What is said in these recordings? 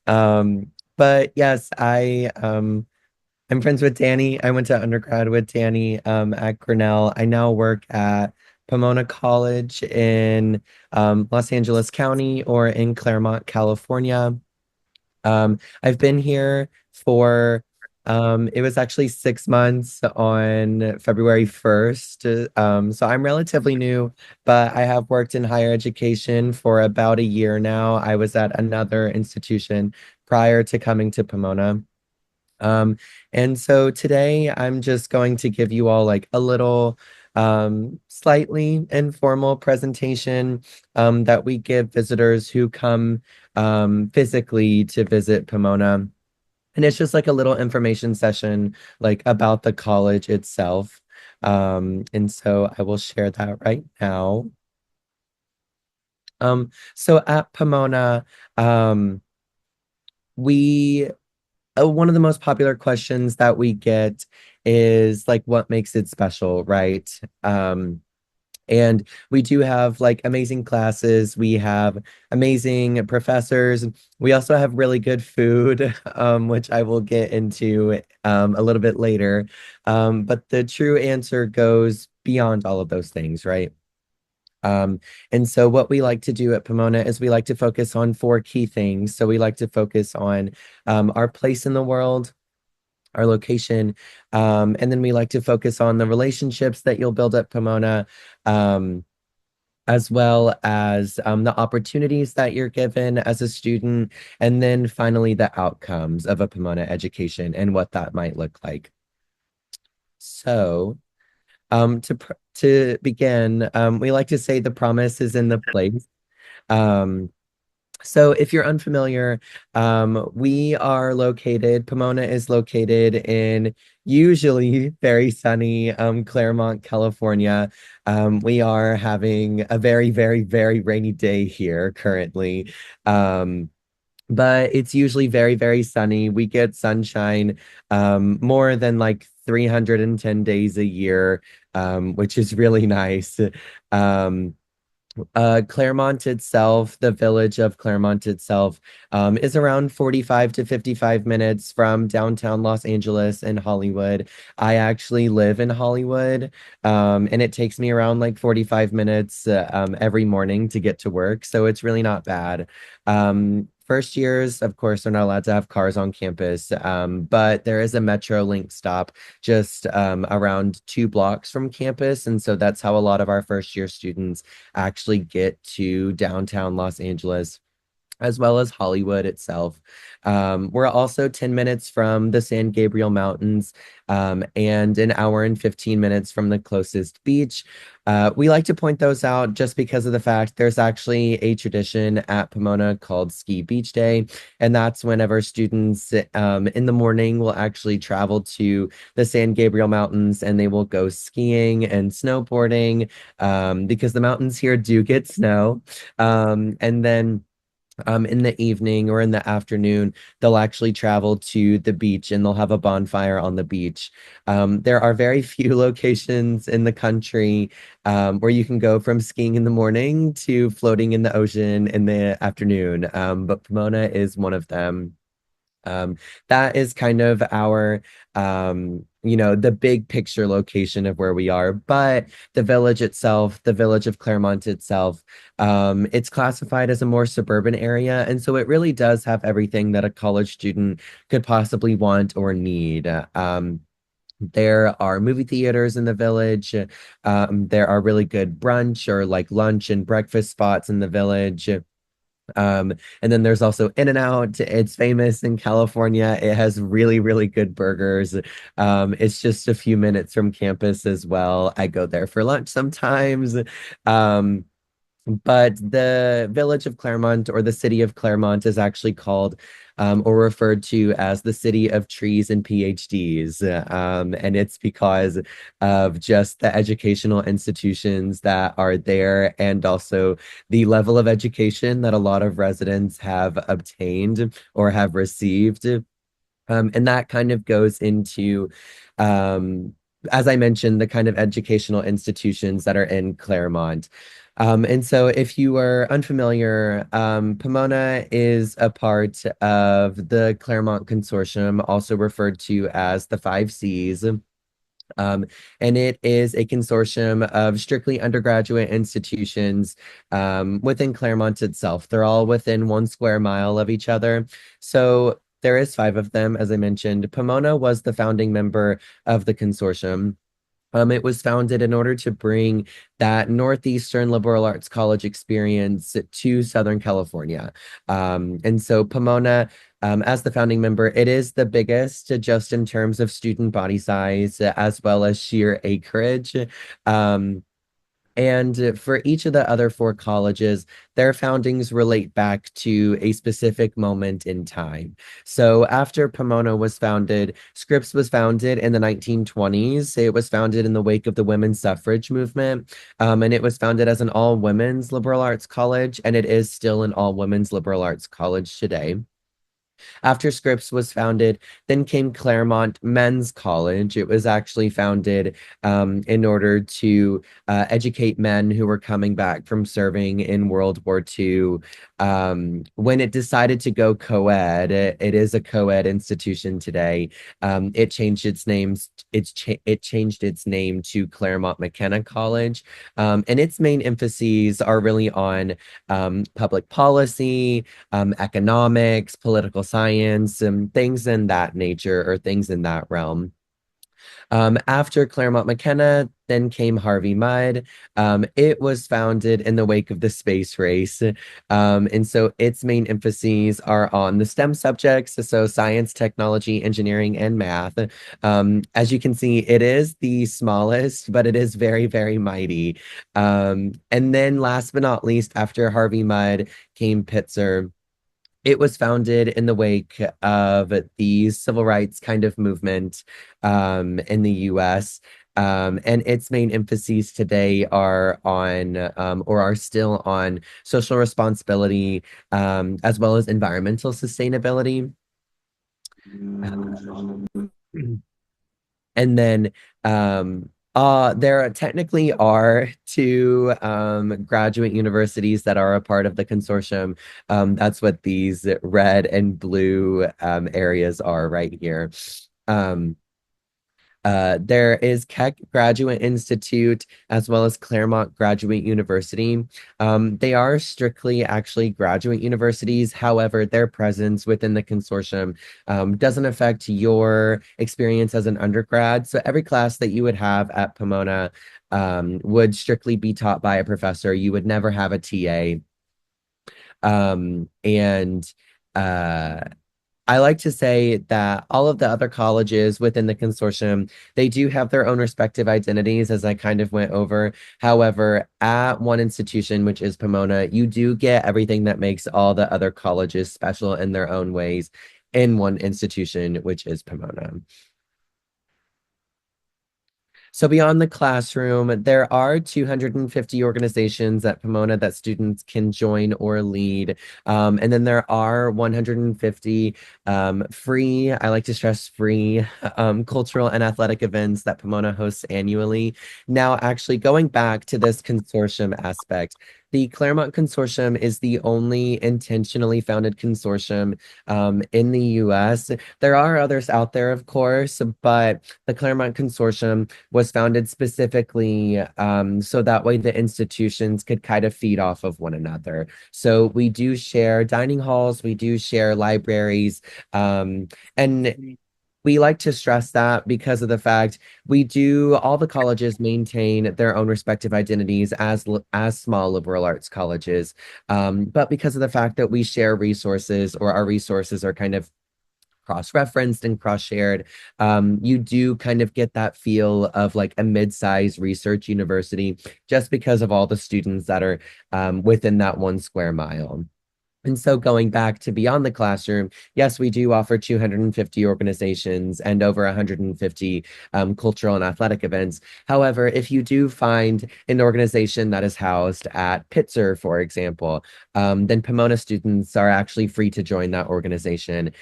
Um, but yes, I'm friends with Danny. I went to undergrad with Danny at Grinnell. I now work at Pomona College in Los Angeles County or in Claremont, California. I've been here for it was actually 6 months on February 1st. So I'm relatively new, but I have worked in higher education for about a year now. I was at another institution prior to coming to Pomona. Um, and so today I'm just going to give you all like a little slightly informal presentation that we give visitors who come physically to visit Pomona. And it's just like a little information session like about the college itself. And so I will share that right now. So at Pomona, we one of the most popular questions that we get is like what makes it special, right? And we do have like amazing classes. We have amazing professors. We also have really good food, which I will get into a little bit later. But the true answer goes beyond all of those things, right? And so what we like to do at Pomona is we like to focus on four key things. So we like to focus on our place in the world, our location, and then we like to focus on the relationships that you'll build at Pomona, um, as well as the opportunities that you're given as a student, and then finally the outcomes of a Pomona education and what that might look like. So, to begin, we like to say the promise is in the place. Um, so if you're unfamiliar, Pomona is located in usually very sunny Claremont, California. We are having a very, very, very rainy day here currently. But it's usually very, very sunny. We get sunshine more than like 310 days a year, which is really nice. Um, Claremont itself, the village of Claremont itself, is around 45 to 55 minutes from downtown Los Angeles and Hollywood. I actually live in Hollywood, and it takes me around like 45 minutes every morning to get to work. So it's really not bad. First years, of course, are not allowed to have cars on campus, but there is a Metro Link stop just around 2 blocks from campus. And so that's how a lot of our first year students actually get to downtown Los Angeles as well as Hollywood itself. We're also 10 minutes from the San Gabriel Mountains, and an hour and 15 minutes from the closest beach. We like to point those out just because of the fact there's actually a tradition at Pomona called Ski Beach Day, and that's whenever students in the morning will actually travel to the San Gabriel Mountains and they will go skiing and snowboarding because the mountains here do get snow. And then in the evening or in the afternoon, they'll actually travel to the beach and they'll have a bonfire on the beach. There are very few locations in the country where you can go from skiing in the morning to floating in the ocean in the afternoon, but Pomona is one of them. Um, that is kind of our, the big picture location of where we are. But the village itself, the village of Claremont itself, it's classified as a more suburban area. And so it really does have everything that a college student could possibly want or need. There are movie theaters in the village. There are really good brunch or like lunch and breakfast spots in the village. And then there's also In-N-Out. It's famous in California. It has really, really good burgers. It's just a few minutes from campus as well. I go there for lunch sometimes. Um, but the village of Claremont or the city of Claremont is actually called or referred to as the city of trees and PhDs. And it's because of just the educational institutions that are there and also the level of education that a lot of residents have obtained or have received. And that kind of goes into, um, as I mentioned, the kind of educational institutions that are in Claremont. And so, if you are unfamiliar, Pomona is a part of the Claremont Consortium, also referred to as the Five Cs. Um, and it is a consortium of strictly undergraduate institutions within Claremont itself. They're all within 1 square mile of each other. So there is five of them, as I mentioned. Pomona was the founding member of the consortium. It was founded in order to bring that Northeastern liberal arts college experience to Southern California. And so Pomona, as the founding member, it is the biggest just in terms of student body size as well as sheer acreage. Um, and for each of the other four colleges, their foundings relate back to a specific moment in time. So after Pomona was founded, Scripps was founded in the 1920s. It was founded in the wake of the women's suffrage movement. And it was founded as an all women's liberal arts college, and it is still an all women's liberal arts college today. After Scripps was founded, then came Claremont Men's College. It was actually founded in order to educate men who were coming back from serving in World War II. When it decided to go co-ed, it is a co-ed institution today. It changed its names. It changed its name to Claremont McKenna College, and its main emphases are really on public policy, economics, political science, and things in that nature or things in that realm. After Claremont McKenna, then came Harvey Mudd. It was founded in the wake of the space race. And so its main emphases are on the STEM subjects, so science, technology, engineering, and math. As you can see, it is the smallest, but it is very, very mighty. And then last but not least, after Harvey Mudd came Pitzer. It was founded in the wake of the civil rights kind of movement in the US. And its main emphases today are on, or are still on, social responsibility as well as environmental sustainability. And then there technically are two graduate universities that are a part of the consortium. That's what these red and blue areas are right here. Um, there is Keck Graduate Institute as well as Claremont Graduate University. They are strictly actually graduate universities. However, their presence within the consortium doesn't affect your experience as an undergrad. So every class that you would have at Pomona would strictly be taught by a professor. You would never have a TA. And I like to say that all of the other colleges within the consortium, they do have their own respective identities, as I kind of went over. However, at one institution, which is Pomona, you do get everything that makes all the other colleges special in their own ways in one institution, which is Pomona. So beyond the classroom, there are 250 organizations at Pomona that students can join or lead. And then there are 150 free, I like to stress free, cultural and athletic events that Pomona hosts annually. Now, actually going back to this consortium aspect, the Claremont Consortium is the only intentionally founded consortium in the US. There are others out there, of course, but the Claremont Consortium was founded specifically so that way the institutions could kind of feed off of one another. So we do share dining halls, we do share libraries, and we like to stress that because of the fact all the colleges maintain their own respective identities as small liberal arts colleges. But because of the fact that we share resources or our resources are kind of cross-referenced and cross-shared, you do kind of get that feel of like a mid-sized research university just because of all the students that are within that 1 square mile. And so going back to beyond the classroom, yes, we do offer 250 organizations and over 150 cultural and athletic events. However, if you do find an organization that is housed at Pitzer, for example, then Pomona students are actually free to join that organization.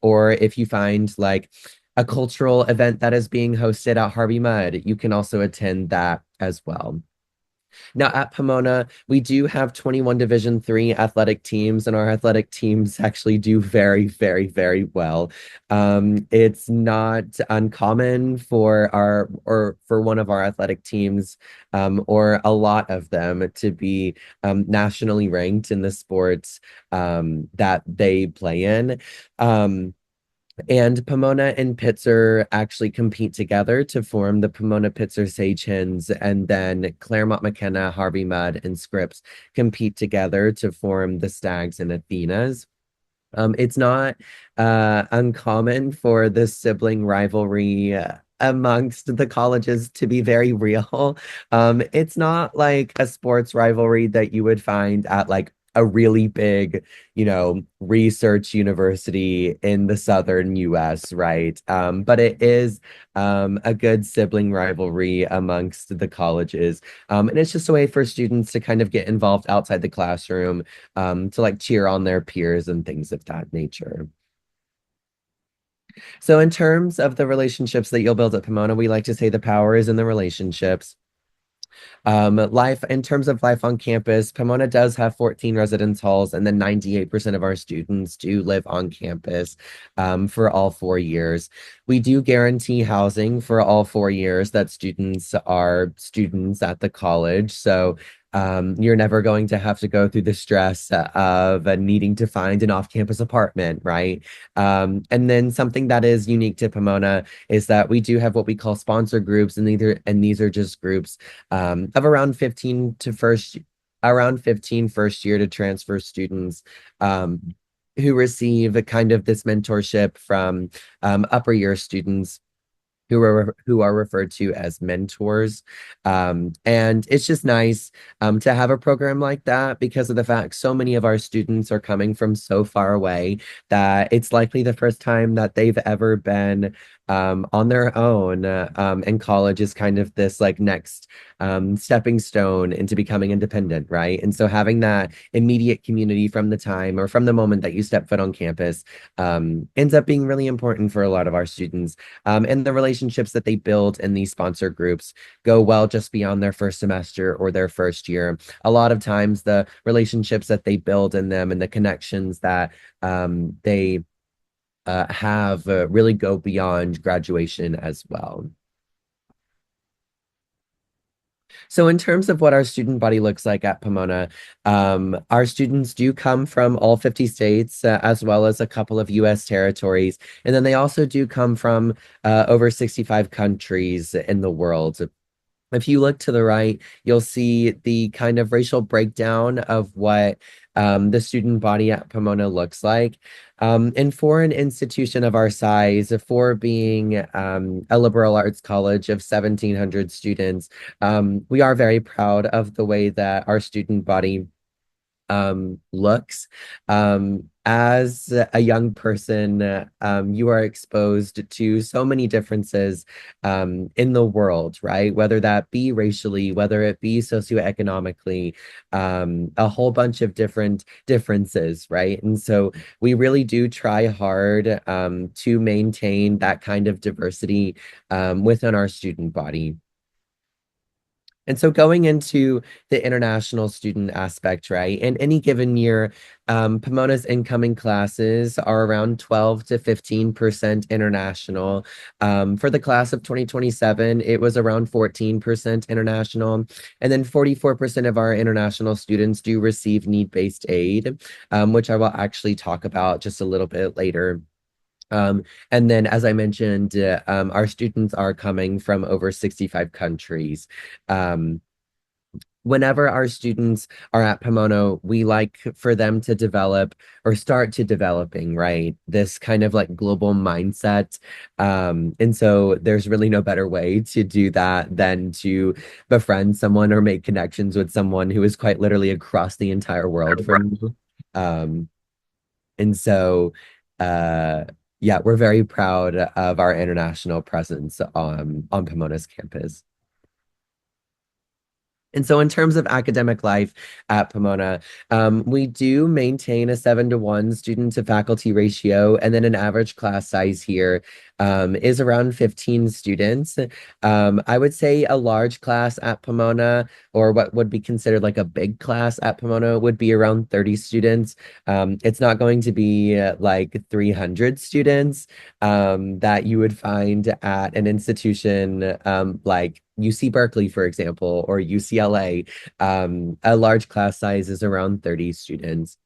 Or if you find like a cultural event that is being hosted at Harvey Mudd, you can also attend that as well. Now at Pomona, we do have 21 Division III athletic teams, and our athletic teams actually do very, very, very well. It's not uncommon for our or for one of our athletic teams, or a lot of them to be nationally ranked in the sports that they play in. Um, and Pomona and Pitzer actually compete together to form the Pomona Pitzer Sage Hens, and then Claremont McKenna, Harvey Mudd, and Scripps compete together to form the Stags and Athenas. It's not uncommon for the sibling rivalry amongst the colleges to be very real. It's not like a sports rivalry that you would find at like a really big, research university in the southern US, right? But it is a good sibling rivalry amongst the colleges. And it's just a way for students to kind of get involved outside the classroom, to like cheer on their peers and things of that nature. So, in terms of the relationships that you'll build at Pomona, we like to say the power is in the relationships. Life in terms of life on campus, Pomona does have 14 residence halls, and then 98% of our students do live on campus for all 4 years. We do guarantee housing for all 4 years that students are students at the college. So you're never going to have to go through the stress of needing to find an off-campus apartment, right? And then something that is unique to Pomona is that we do have what we call sponsor groups, and these are just groups of around 15 first year to transfer students um, who receive a kind of this mentorship from upper year students who are referred to as mentors. And it's just nice to have a program like that because of the fact so many of our students are coming from so far away that it's likely the first time that they've ever been on their own. And college is kind of this like next stepping stone into becoming independent, right? And so having that immediate community from the time or from the moment that you step foot on campus ends up being really important for a lot of our students. And the relationships that they build in these sponsor groups go well just beyond their first semester or their first year. A lot of times, the relationships that they build in them and the connections that they have really go beyond graduation as well. So, in terms of what our student body looks like at Pomona, our students do come from all 50 states, as well as a couple of US territories. And then they also do come from over 65 countries in the world. If you look to the right, you'll see the kind of racial breakdown of what the student body at Pomona looks like. And for an institution of our size, for being a liberal arts college of 1,700 students, we are very proud of the way that our student body looks. As a young person, you are exposed to so many differences in the world, right? Whether that be racially, whether it be socioeconomically, a whole bunch of different differences, right? And so we really do try hard to maintain that kind of diversity within our student body. And so going into the international student aspect, right? In any given year, Pomona's incoming classes are around 12 to 15% international. For the class of 2027, it was around 14% international. And then 44% of our international students do receive need-based aid, which I will actually talk about just a little bit later. And then, as I mentioned, our students are coming from over 65 countries. Um, Whenever our students are at Pomona, we like for them to develop or start to developing, right? This kind of like global mindset. And so there's really no better way to do that than to befriend someone or make connections with someone who is quite literally across the entire world from you. Um, and so, uh, yeah, we're very proud of our international presence on Pomona's campus. And so, in terms of academic life at Pomona, we do maintain a 7-to-1 student to faculty ratio and then an average class size here is around 15 students. I would say a large class at Pomona, or what would be considered like a big class at Pomona, would be around 30 students. It's not going to be like 300 students that you would find at an institution like UC Berkeley, for example, or UCLA. A large class size is around 30 students.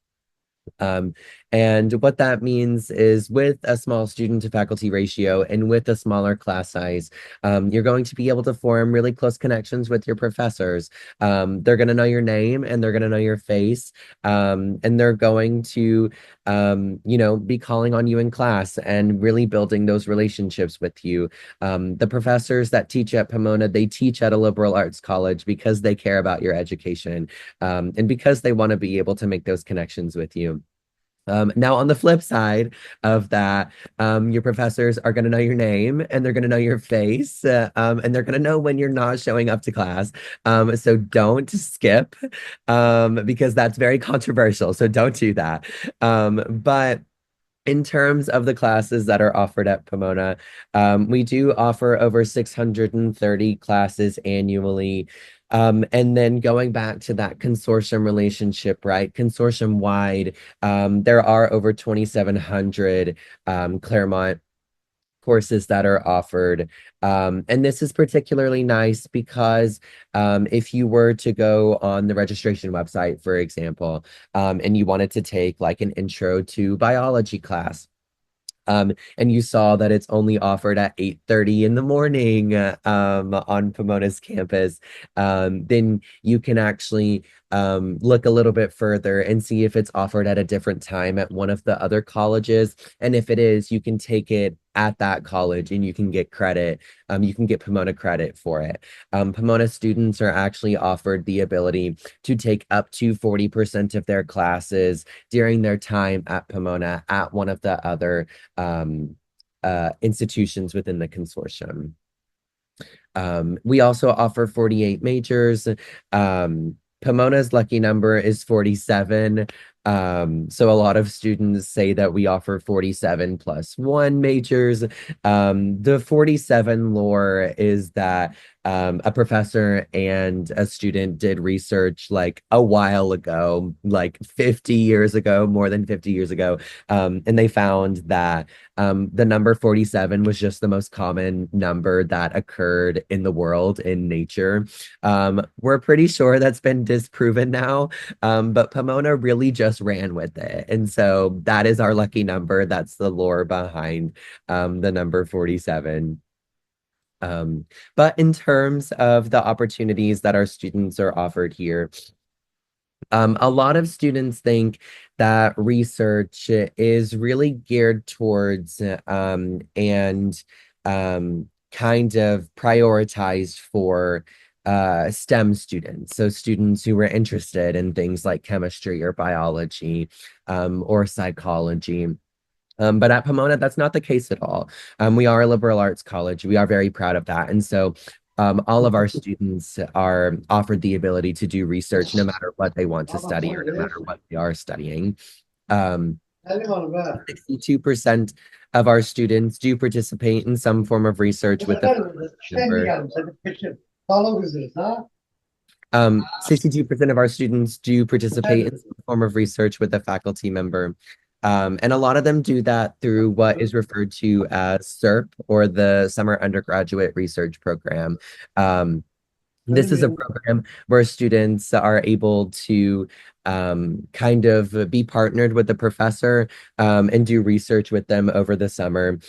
Um, and what that means is with a small student to faculty ratio and with a smaller class size, you're going to be able to form really close connections with your professors. They're going to know your name and they're going to know your face. And they're going to, be calling on you in class and really building those relationships with you. The professors that teach at Pomona, they teach at a liberal arts college because they care about your education, and because they want to be able to make those connections with you. Now, on the flip side of that, your professors are going to know your name and they're going to know your face, and they're going to know when you're not showing up to class. So don't skip, because that's very controversial. So don't do that. But in terms of the classes that are offered at Pomona, we do offer over 630 classes annually. And then going back to that consortium relationship, right? Consortium wide, there are over 2,700 Claremont courses that are offered. And this is particularly nice because if you were to go on the registration website, for example, and you wanted to take like an intro to biology class, and you saw that it's only offered at 8:30 in the morning on Pomona's campus, then you can actually look a little bit further and see if it's offered at a different time at one of the other colleges. And if it is, you can take it at that college and you can get credit. You can get Pomona credit for it. Pomona students are actually offered the ability to take up to 40% of their classes during their time at Pomona at one of the other institutions within the consortium. We also offer 48 majors. Pomona's lucky number is 47. So a lot of students say that we offer 47 plus one majors. The 47 lore is that a professor and a student did research like a while ago, like 50 years ago, more than 50 years ago. And they found that the number 47 was just the most common number that occurred in the world in nature. We're pretty sure that's been disproven now, but Pomona really just ran with it. And so that is our lucky number. That's the lore behind the number 47. But in terms of the opportunities that our students are offered here, a lot of students think that research is really geared towards and kind of prioritized for STEM students. So students who are interested in things like chemistry or biology, or psychology. But at Pomona, that's not the case at all. We are a liberal arts college. We are very proud of that. And so all of our students are offered the ability to do research no matter what they want to study or no matter what they are studying. 62% of our students do participate in some form of research with the member. 62% of our students do participate in some form of research with a faculty member. And a lot of them do that through what is referred to as SERP, or the Summer Undergraduate Research Program. This is a program where students are able to kind of be partnered with the professor and do research with them over the summer.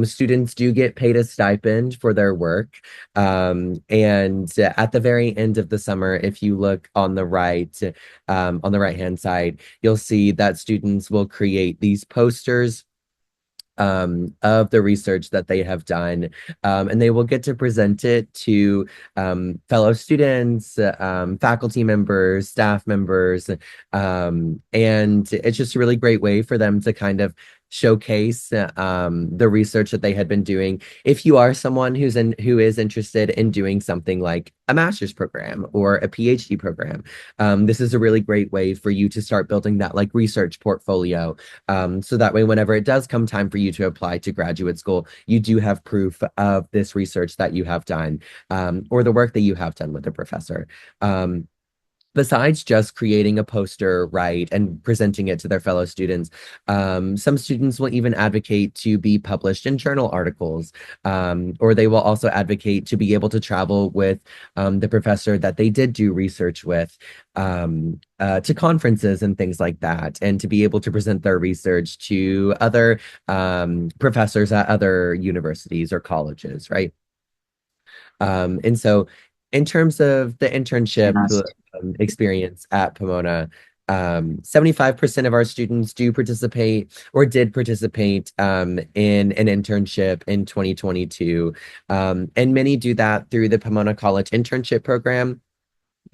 Students do get paid a stipend for their work. And at the very end of the summer, if you look on the right-hand side, you'll see that students will create these posters of the research that they have done. And they will get to present it to fellow students, faculty members, staff members. And it's just a really great way for them to kind of showcase the research that they had been doing. If you are someone who is interested in doing something like a master's program or a PhD program, this is a really great way for you to start building that like research portfolio. So that way, whenever it does come time for you to apply to graduate school, you do have proof of this research that you have done, or the work that you have done with a professor. Besides just creating a poster, right, and presenting it to their fellow students, some students will even advocate to be published in journal articles, or they will also advocate to be able to travel with the professor that they did do research with, to conferences and things like that, and to be able to present their research to other professors at other universities or colleges, right? And so, in terms of the internship Yes. experience at Pomona, 75% of our students do participate or did participate in an internship in 2022. And many do that through the Pomona College internship program.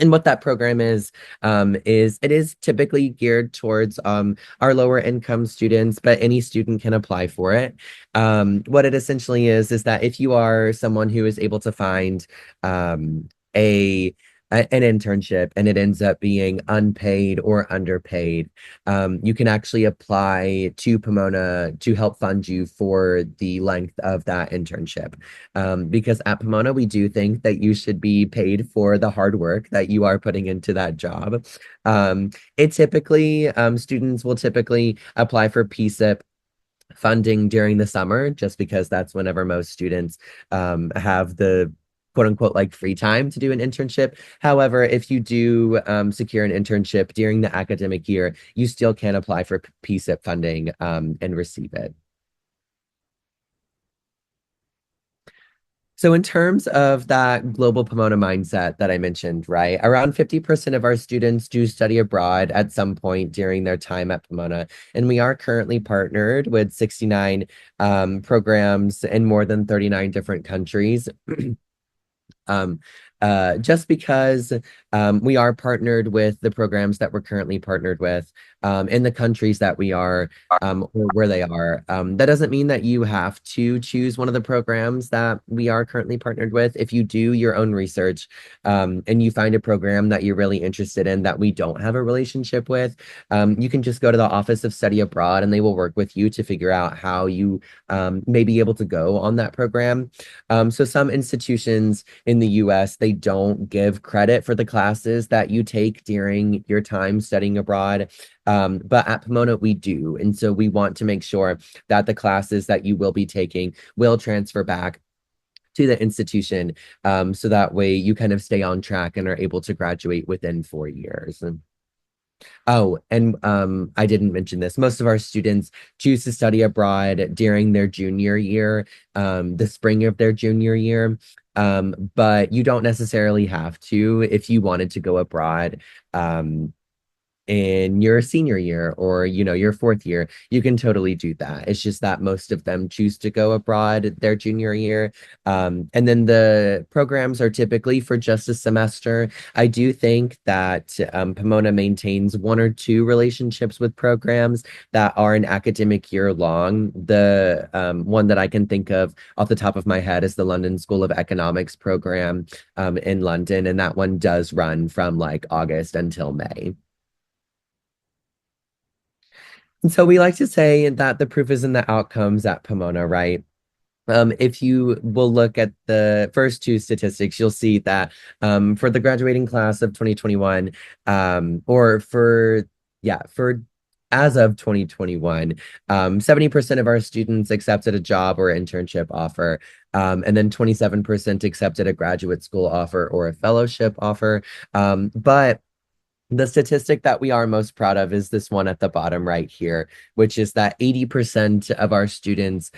And what that program is it is typically geared towards our lower income students, but any student can apply for it. What it essentially is that if you are someone who is able to find um, a an internship and it ends up being unpaid or underpaid, you can actually apply to Pomona to help fund you for the length of that internship. Because at Pomona, we do think that you should be paid for the hard work that you are putting into that job. It typically, students will typically apply for PSIP funding during the summer, just because that's whenever most students have the quote unquote like free time to do an internship. However, if you do secure an internship during the academic year, you still can apply for PSIP funding and receive it. So, in terms of that global Pomona mindset that I mentioned, right, around 50% of our students do study abroad at some point during their time at Pomona. And we are currently partnered with 69 programs in more than 39 different countries. Um, just because we are partnered with the programs that we're currently partnered with in the countries that we are or where they are. That doesn't mean that you have to choose one of the programs that we are currently partnered with. If you do your own research and you find a program that you're really interested in that we don't have a relationship with, you can just go to the Office of Study Abroad and they will work with you to figure out how you may be able to go on that program. So some institutions in the US, they don't give credit for the classes that you take during your time studying abroad. But at Pomona, we do. And so we want to make sure that the classes that you will be taking will transfer back to the institution, so that way you kind of stay on track and are able to graduate within 4 years. Oh, and I didn't mention this. Most of our students choose to study abroad during their junior year, the spring of their junior year. But you don't necessarily have to if you wanted to go abroad. In your senior year or your fourth year, you can totally do that. It's just that most of them choose to go abroad their junior year, and then the programs are typically for just a semester. I do think that Pomona maintains one or two relationships with programs that are an academic year long. The one that I can think of off the top of my head is the London School of Economics program in London, and that one does run from like August until May. And so we like to say that the proof is in the outcomes at Pomona, right? If you will look at the first two statistics, you'll see that for the graduating class of 2021, or for as of 2021, 70% of our students accepted a job or internship offer, and then 27% accepted a graduate school offer or a fellowship offer. But the statistic that we are most proud of is this one at the bottom right here, which is that 80% of our students,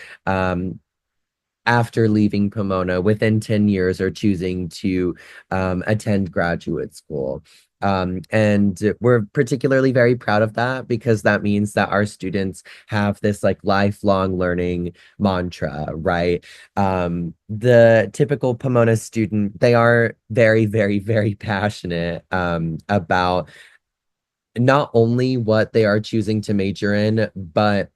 after leaving Pomona within 10 years, are choosing to attend graduate school. And we're particularly very proud of that because that means that our students have this like lifelong learning mantra, right? The typical Pomona student, they are very, very, very passionate about not only what they are choosing to major in, but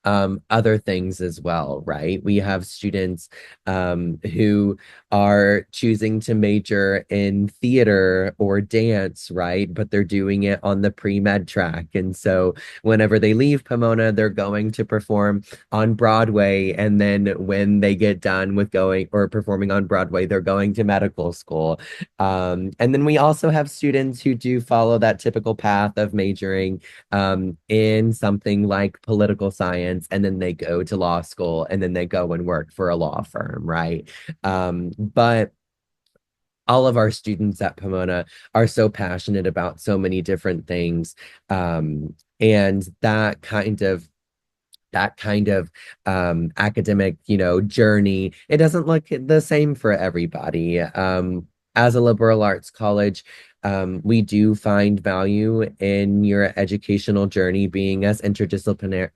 other things as well, right? We have students who are choosing to major in theater or dance, right? But they're doing it on the pre-med track. And so whenever they leave Pomona, they're going to perform on Broadway. And then when they get done with going or performing on Broadway, they're going to medical school. And then we also have students who do follow that typical path of majoring in something like political science, and then they go to law school, and then they go and work for a law firm, right? But all of our students at Pomona are so passionate about so many different things. And that kind of academic, journey, it doesn't look the same for everybody. As a liberal arts college, we do find value in your educational journey being as interdisciplinary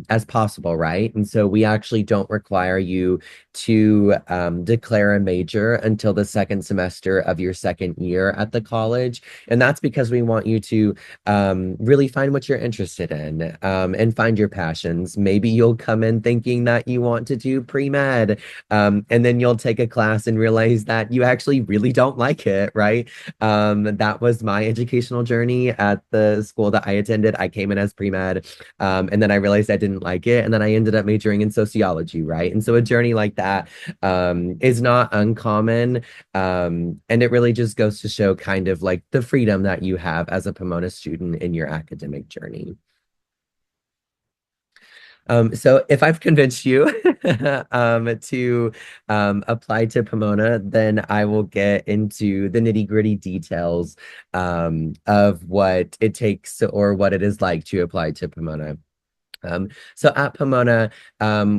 as possible, right? And so we actually don't require you to declare a major until the second semester of your second year at the college. And that's because we want you to really find what you're interested in and find your passions. Maybe you'll come in thinking that you want to do pre-med, and then you'll take a class and realize that you actually really don't like it, right? That was my educational journey at the school that I attended. I came in as pre-med, and then I realized I didn't like it, and then I ended up majoring in sociology, right? And so a journey like that is not uncommon, and it really just goes to show kind of like the freedom that you have as a Pomona student in your academic journey. So if I've convinced you to apply to Pomona, then I will get into the nitty-gritty details of what it takes or what it is like to apply to Pomona. So at Pomona,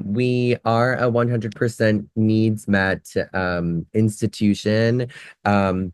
we are a 100% needs met institution. Um,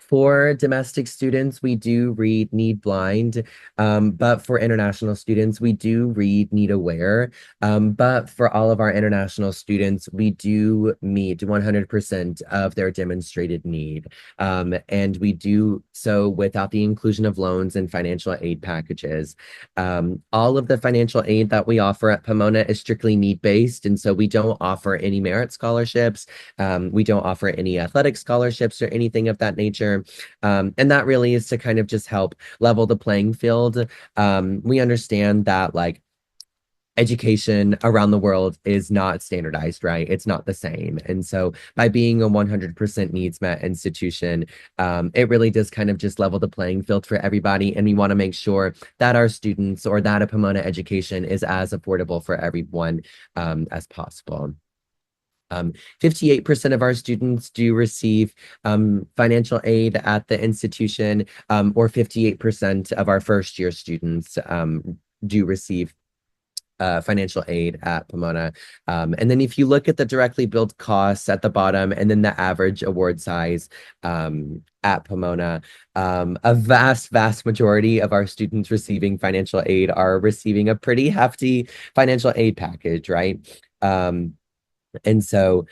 for domestic students, we do read need blind, but for international students, we do read need aware. But for all of our international students, we do meet 100% of their demonstrated need. And we do so without the inclusion of loans and financial aid packages. All of the financial aid that we offer at Pomona is strictly need-based, and so we don't offer any merit scholarships. We don't offer any athletic scholarships or anything of that nature. And that really is to kind of just help level the playing field. We understand that like education around the world is not standardized, right? It's not the same. And so by being a 100% needs met institution, it really does kind of just level the playing field for everybody. And we want to make sure that our students or that a Pomona education is as affordable for everyone as possible. 58% of our students do receive financial aid at the institution, or 58% of our first year students do receive financial aid at Pomona. And then if you look at the directly billed costs at the bottom and then the average award size at Pomona, a vast, vast majority of our students receiving financial aid are receiving a pretty hefty financial aid package, right? And so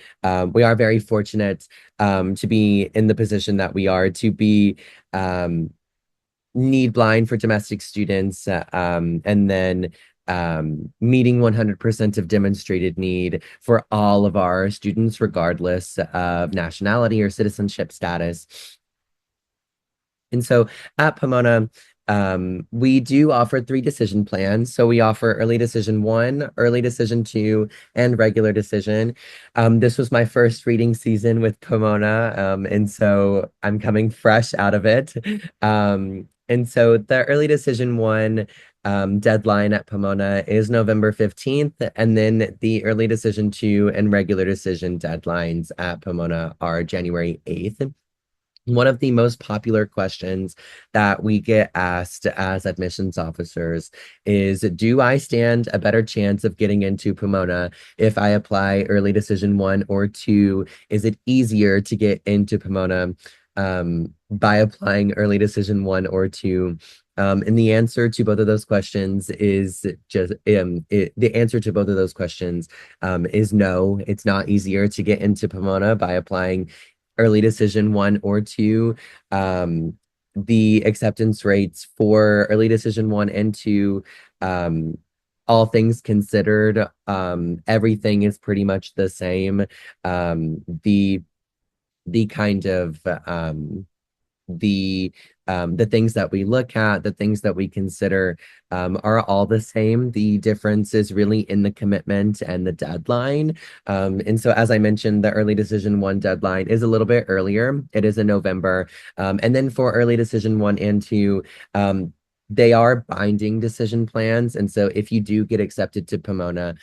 we are very fortunate to be in the position that we are, to be need blind for domestic students, and then meeting 100% of demonstrated need for all of our students, regardless of nationality or citizenship status. And so at Pomona, we do offer 3 decision plans. So we offer early decision 1, early decision 2, and regular decision. This was my first reading season with Pomona, and so I'm coming fresh out of it. And so the early decision 1 deadline at Pomona is November 15th, and then the early decision 2 and regular decision deadlines at Pomona are January 8th. One of the most popular questions that we get asked as admissions officers is, do I stand a better chance of getting into Pomona if I apply early decision 1 or 2? Is it easier to get into Pomona by applying early decision 1 or 2? And the answer to both of those questions is the answer to both of those questions is no. It's not easier to get into Pomona by applying early decision 1 or 2. the acceptance rates for early decision one and two, um, all things considered, everything is pretty much the same. The kind of the the things that we look at, the things that we consider, are all the same. The difference is really in the commitment and the deadline. And so, as I mentioned, the early decision one deadline is a little bit earlier. It is in November. And then for early decision one and two, they are binding decision plans. And so, if you do get accepted to Pomona,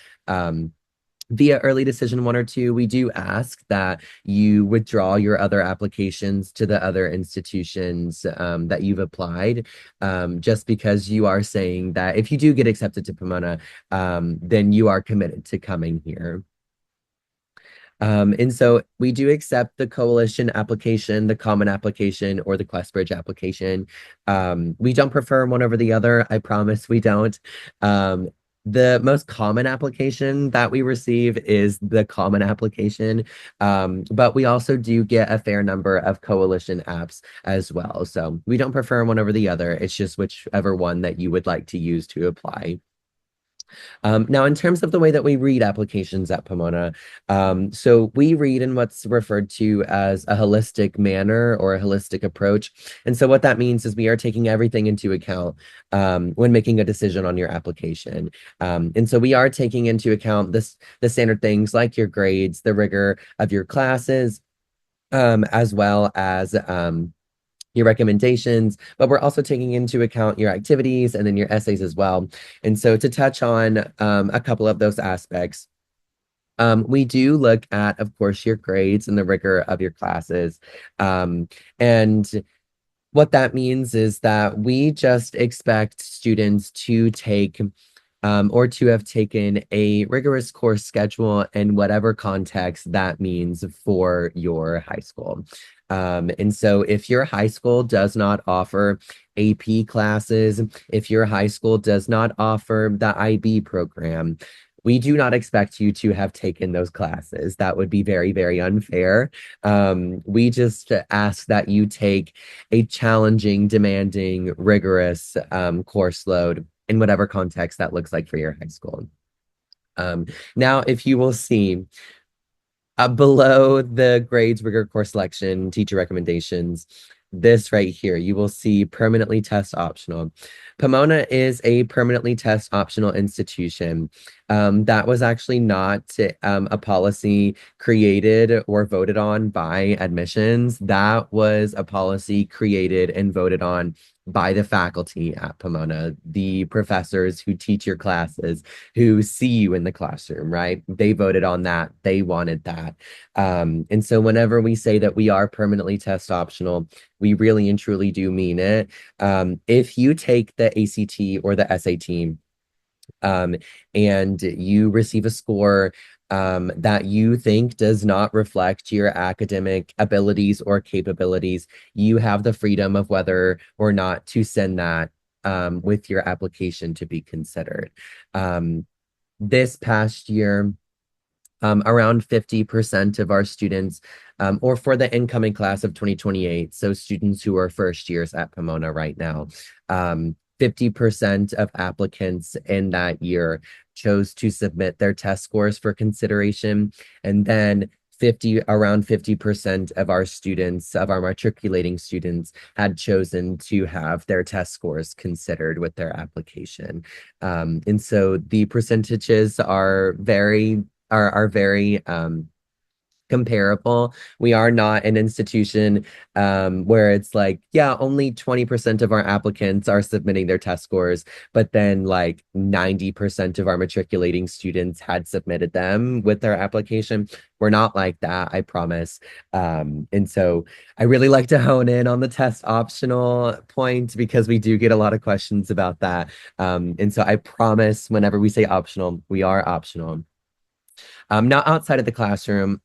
via early decision one or two, we do ask that you withdraw your other applications to the other institutions that you've applied, just because you are saying that if you do get accepted to Pomona, then you are committed to coming here. And so we do accept the coalition application, the common application, or the QuestBridge application. We don't prefer one over the other. I promise we don't. The most common application that we receive is the common application, but we also do get a fair number of coalition apps as well. So we don't prefer one over the other. It's just whichever one that you would like to use to apply. Now, in terms of the way that we read applications at Pomona, so we read in what's referred to as a holistic manner or a holistic approach. And so what that means is we are taking everything into account when making a decision on your application. And so we are taking into account the standard things like your grades, the rigor of your classes, as well as your recommendations, but we're also taking into account your activities and then your essays as well. And so to touch on a couple of those aspects, we do look at, of course, your grades and the rigor of your classes. And what that means is that we just expect students to take or to have taken a rigorous course schedule in whatever context that means for your high school. And so if your high school does not offer AP classes, if your high school does not offer the IB program, we do not expect you to have taken those classes. That would be very, very unfair. We just ask that you take a challenging, demanding, rigorous course load in whatever context that looks like for your high school. Now, if you will see below the grades, rigor, course selection, teacher recommendations, this right here, you will see permanently test optional. Pomona is a permanently test optional institution. That was actually not a policy created or voted on by admissions. That was a policy created and voted on by the faculty at Pomona, the professors who teach your classes, who see you in the classroom, right? They voted on that. They wanted that. And so whenever we say that we are permanently test optional, we really and truly do mean it. If you take the ACT or the SAT, and you receive a score that you think does not reflect your academic abilities or capabilities, you have the freedom of whether or not to send that with your application to be considered. This past year, around 50% of our students, or for the incoming class of 2028, so students who are first years at Pomona right now, 50% of applicants in that year chose to submit their test scores for consideration. And then around 50% of our students, of our matriculating students, had chosen to have their test scores considered with their application. And so the percentages are very comparable. We are not an institution where it's like, yeah, only 20% of our applicants are submitting their test scores, but then like 90% of our matriculating students had submitted them with their application. We're not like that, I promise. And so I really like to hone in on the test optional point because we do get a lot of questions about that. And so I promise whenever we say optional, we are optional. Now outside of the classroom,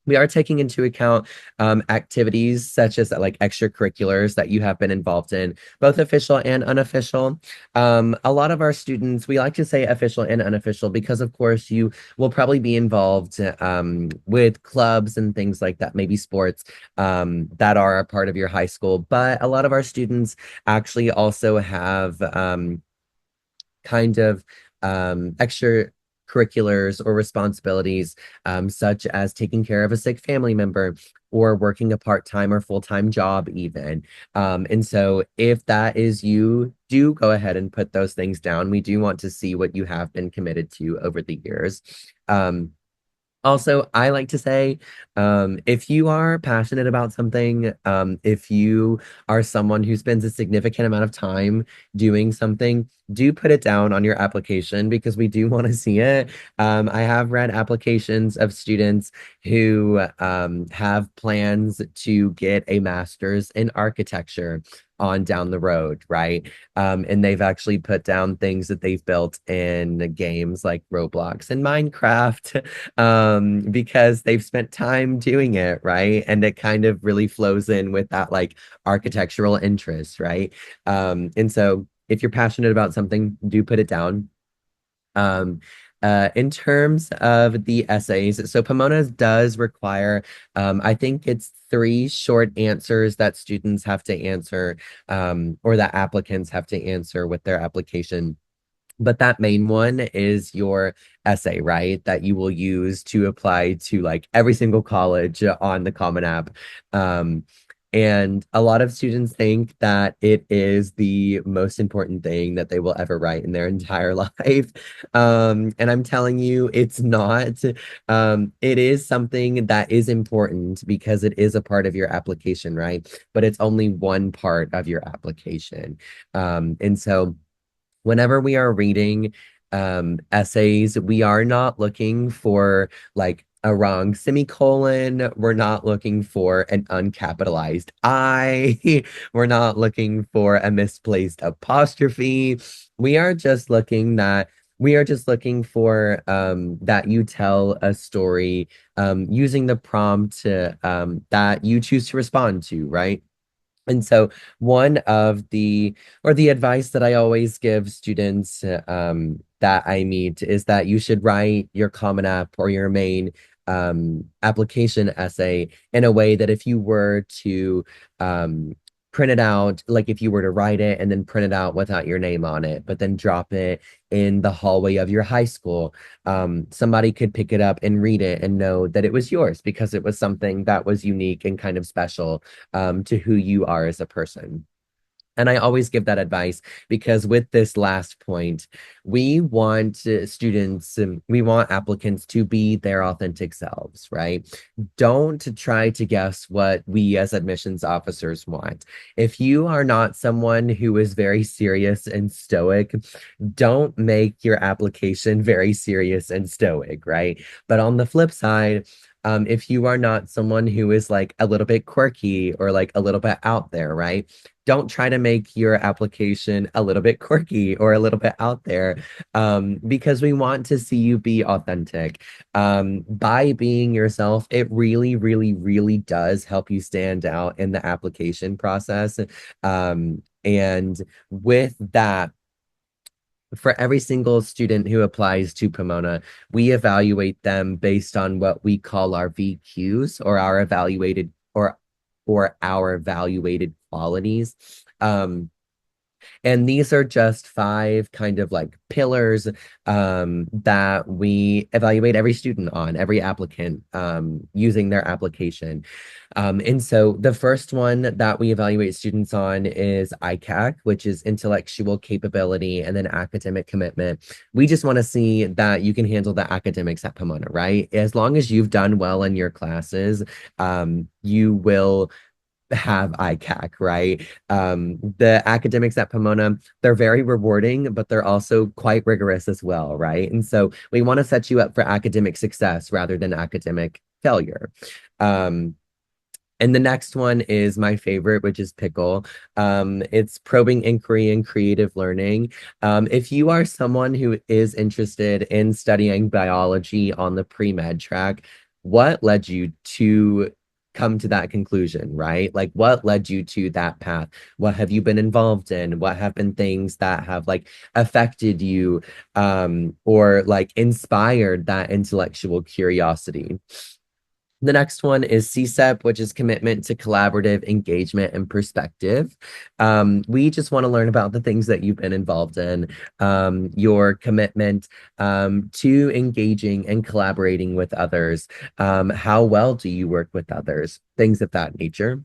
we are taking into account activities such as like extracurriculars that you have been involved in, both official and unofficial. A lot of our students, we like to say official and unofficial because, of course, you will probably be involved with clubs and things like that, maybe sports that are a part of your high school. But a lot of our students actually also have kind of extracurriculars or responsibilities, such as taking care of a sick family member or working a part-time or full-time job even. And so if that is you, do go ahead and put those things down. We do want to see what you have been committed to over the years. Also, I like to say, if you are passionate about something, if you are someone who spends a significant amount of time doing something, do put it down on your application because we do want to see it. I have read applications of students who have plans to get a master's in architecture on down the road, right? And they've actually put down things that they've built in games like Roblox and Minecraft, because they've spent time doing it, right? And it kind of really flows in with that like architectural interest, right? And so if you're passionate about something, do put it down. Um, in terms of the essays, so Pomona does require, I think it's three short answers that students have to answer, or that applicants have to answer with their application. But that main one is your essay, right? That you will use to apply to like every single college on the Common App. Um, and a lot of students think that it is the most important thing that they will ever write in their entire life. And I'm telling you, it's not. It is something that is important because it is a part of your application, right? But it's only one part of your application. And so whenever we are reading essays, we are not looking for like a wrong semicolon. We're not looking for an uncapitalized I. We're not looking for a misplaced apostrophe. We are just looking that we are just looking for that you tell a story using the prompt that you choose to respond to, right? And so one of the advice that I always give students that I meet is that you should write your Common App or your main application essay in a way that if you were to print it out, like if you were to write it and then print it out without your name on it, but then drop it in the hallway of your high school, somebody could pick it up and read it and know that it was yours because it was something that was unique and kind of special to who you are as a person. And I always give that advice because with this last point, we want students, we want applicants to be their authentic selves, right? Don't try to guess what we as admissions officers want. If you are not someone who is very serious and stoic, don't make your application very serious and stoic, right? But on the flip side, if you are not someone who is like a little bit quirky or like a little bit out there, right? Don't try to make your application a little bit quirky or a little bit out there, because we want to see you be authentic. By being yourself, it really, really, really does help you stand out in the application process. And with that, for every single student who applies to Pomona, we evaluate them based on what we call our VQs or our evaluated or our evaluated qualities. Um, and these are just five kind of like pillars that we evaluate every student on, every applicant using their application. And so the first one that we evaluate students on is ICAC, which is intellectual capability and then academic commitment. We just want to see that you can handle the academics at Pomona, right? As long as you've done well in your classes, you will have ICAC, right? The academics at Pomona, they're very rewarding, but they're also quite rigorous as well, right? And so we want to set you up for academic success rather than academic failure. Um, and the next one is my favorite, which is Pickle. It's probing inquiry and creative learning. If you are someone who is interested in studying biology on the pre-med track, what led you to come to that conclusion, right? Like what led you to that path? What have you been involved in? What have been things that have like affected you or like inspired that intellectual curiosity? The next one is CSEP, which is commitment to collaborative engagement and perspective. We just want to learn about the things that you've been involved in, your commitment to engaging and collaborating with others. How well do you work with others? Things of that nature.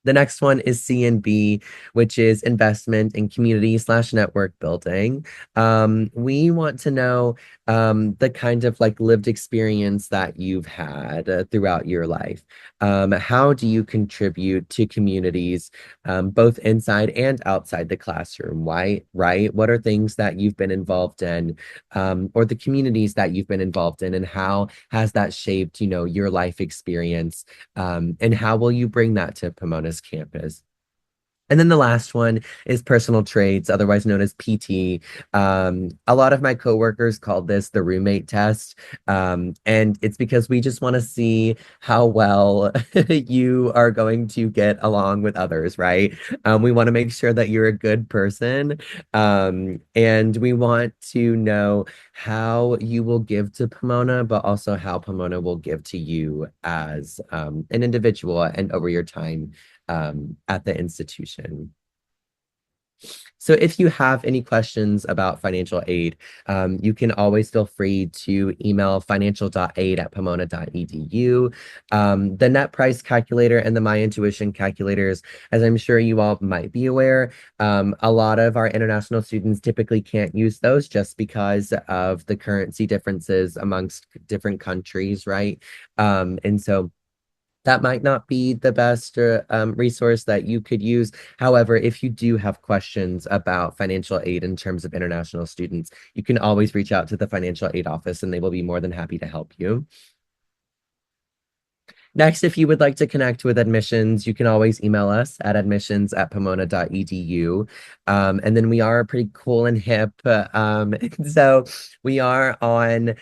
The next one is C&B, which is investment in community slash network building. We want to know the kind of like lived experience that you've had throughout your life. How do you contribute to communities, both inside and outside the classroom? Why, right? What are things that you've been involved in, or the communities that you've been involved in, and how has that shaped, your life experience? And how will you bring that to Pomona's campus? And then the last one is personal traits, otherwise known as PT. A lot of my coworkers called this the roommate test. And it's because we just want to see how well you are going to get along with others, right? We want to make sure that you're a good person. And we want to know how you will give to Pomona, but also how Pomona will give to you as an individual and over your time at the institution. So if you have any questions about financial aid, you can always feel free to email financial.aid@pomona.edu. The net price calculator and the My Intuition calculators, as I'm sure you all might be aware, a lot of our international students typically can't use those just because of the currency differences amongst different countries, right? And so that might not be the best resource that you could use. However, if you do have questions about financial aid in terms of international students, you can always reach out to the financial aid office and they will be more than happy to help you. Next, if you would like to connect with admissions, you can always email us at admissions@pomona.edu. And then we are pretty cool and hip. So we are on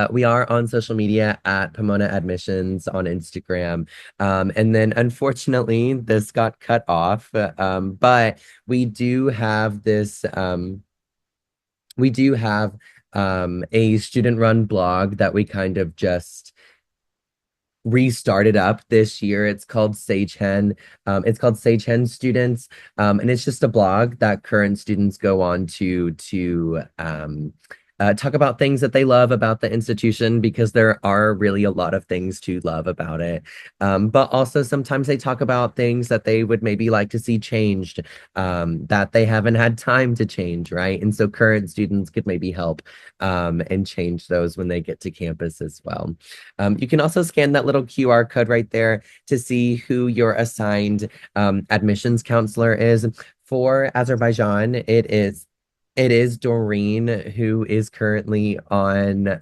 we are on social media at Pomona Admissions on Instagram. And then unfortunately, this got cut off. But we do have a student-run blog that we kind of just restarted up this year. It's called Sage Hen. It's called Sage Hen Students. And it's just a blog that current students go on to talk about things that they love about the institution because there are really a lot of things to love about it. But also sometimes they talk about things that they would maybe like to see changed, that they haven't had time to change, right? And so current students could maybe help and change those when they get to campus as well. You can also scan that little QR code right there to see who your assigned admissions counselor is. For Azerbaijan, it is Doreen, who is currently on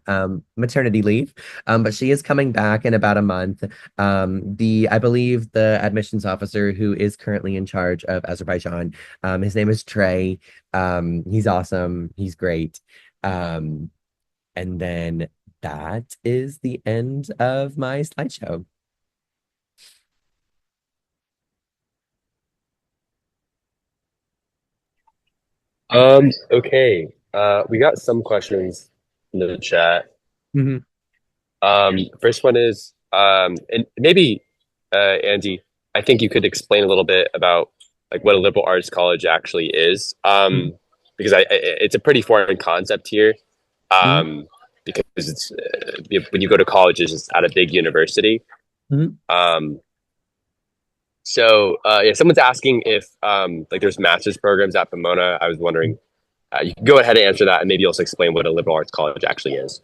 maternity leave, but she is coming back in about a month. I believe the admissions officer who is currently in charge of Azerbaijan, his name is Trey. He's awesome. He's great. Um, and then that is the end of my slideshow. Okay. We got some questions in the chat. Mhm. First one is, and maybe, Andy, I think you could explain a little bit about like what a liberal arts college actually is. Mhm. Because it's a pretty foreign concept here. Mhm. Um, because it's when you go to college, it's just at a big university. Mhm. Um, yeah, someone's asking if like there's master's programs at Pomona. I was wondering, you can go ahead and answer that, and maybe also explain what a liberal arts college actually is.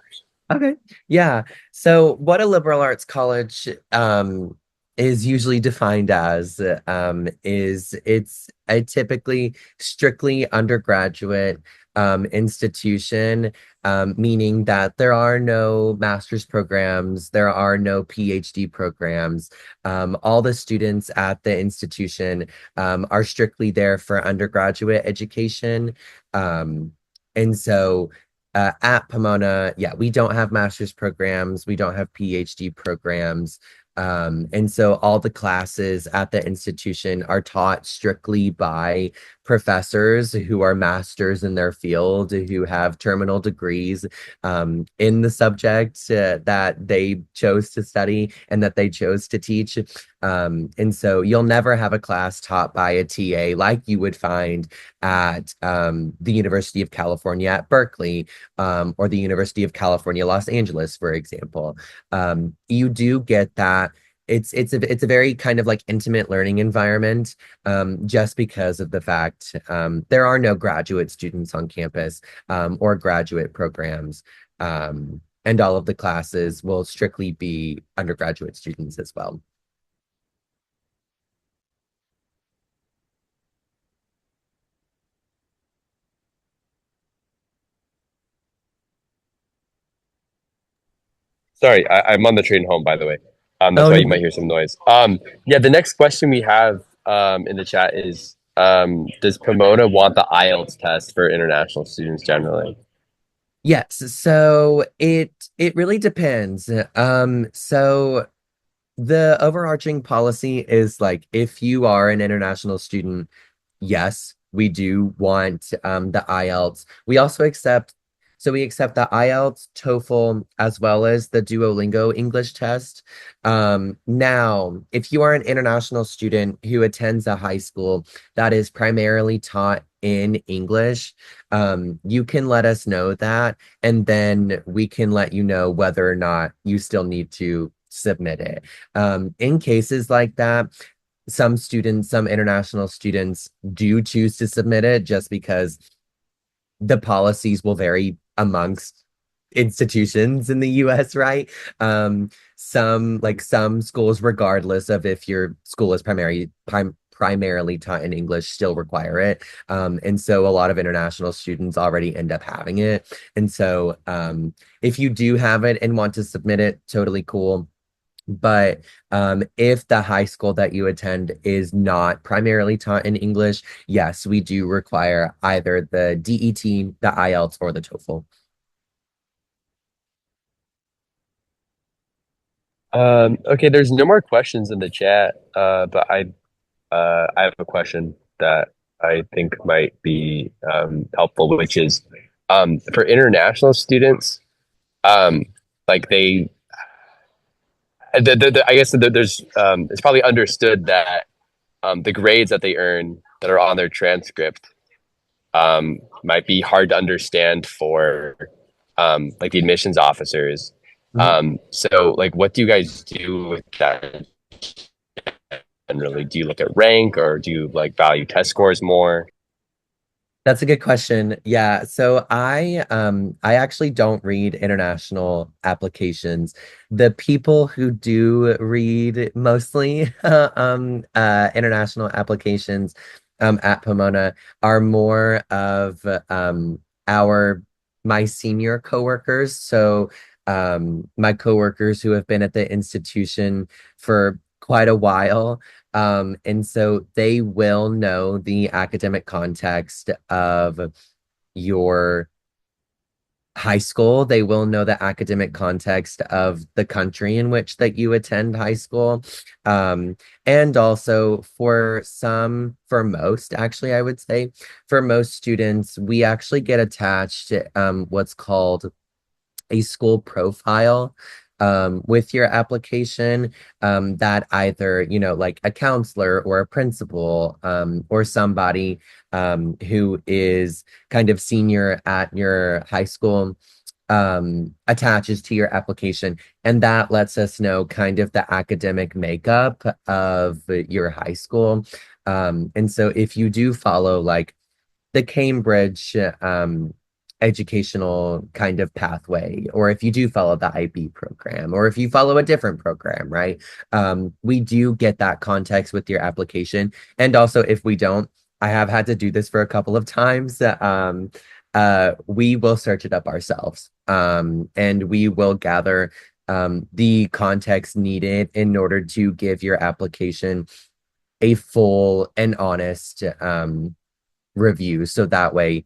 Okay. Yeah. So what a liberal arts college is usually defined as is it's a typically strictly undergraduate institution, meaning that there are no master's programs, there are no PhD programs. All the students at the institution are strictly there for undergraduate education. Um, and so At Pomona, yeah, we don't have master's programs, we don't have PhD programs. And so all the classes at the institution are taught strictly by professors who are masters in their field, who have terminal degrees in the subject that they chose to study and that they chose to teach. And so you'll never have a class taught by a TA like you would find at the University of California at Berkeley, or the University of California, Los Angeles, for example. You do get that. It's a very kind of like intimate learning environment, just because of the fact there are no graduate students on campus, or graduate programs. And all of the classes will strictly be undergraduate students as well. Sorry, I'm on the train home, by the way. That's Oh, why no. you might hear some noise. Yeah, the next question we have in the chat is, does Pomona want the IELTS test for international students generally? Yes, so it really depends. So the overarching policy is like if you are an international student, yes, we do want the IELTS. We accept the IELTS, TOEFL, as well as the Duolingo English test. Now, if you are an international student who attends a high school that is primarily taught in English, you can let us know that, and then we can let you know whether or not you still need to submit it. In cases like that, some international students do choose to submit it just because the policies will vary amongst institutions in the US, right? Some schools, regardless of if your school is primarily taught in English, still require it. And so a lot of international students already end up having it. And so if you do have it and want to submit it, totally cool. But if the high school that you attend is not primarily taught in English, yes, we do require either the DET, the IELTS, or the TOEFL. Okay, there's no more questions in the chat, but I have a question that I think might be helpful, which is for international students, um, like they, I guess there's it's probably understood that the grades that they earn that are on their transcript might be hard to understand for like the admissions officers. Mhm. So, like, what do you guys do with that generally? Do you look at rank or do you like value test scores more? That's a good question. Yeah, so I actually don't read international applications. The people who do read mostly international applications at Pomona are more of our my senior coworkers. So my coworkers who have been at the institution for quite a while, and so they will know the academic context of your high school. They will know the academic context of the country in which that you attend high school. Um, and also for most, actually, I would say, for most students, we actually get attached what's called a school profile with your application, that either, like a counselor or a principal, or somebody who is kind of senior at your high school attaches to your application. And that lets us know kind of the academic makeup of your high school. And so if you do follow like the Cambridge educational kind of pathway, or if you do follow the IB program, or if you follow a different program, right? We do get that context with your application. And also, if we don't, I have had to do this for a couple of times. We will search it up ourselves, and we will gather the context needed in order to give your application a full and honest review. So that way,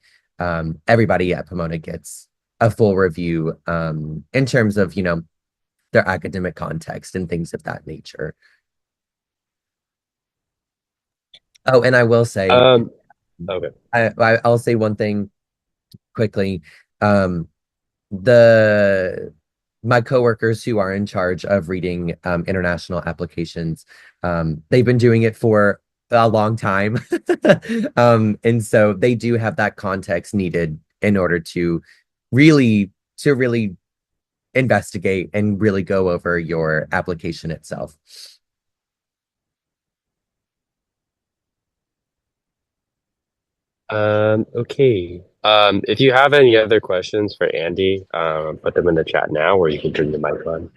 everybody at Pomona gets a full review in terms of, their academic context and things of that nature. Oh, and I will say, Um, okay. I'll say one thing quickly. Um, the my coworkers who are in charge of reading international applications, they've been doing it for a long time. And so they do have that context needed in order to really investigate and really go over your application itself. Okay. If you have any other questions for Andy, put them in the chat now, or you can turn the mic on.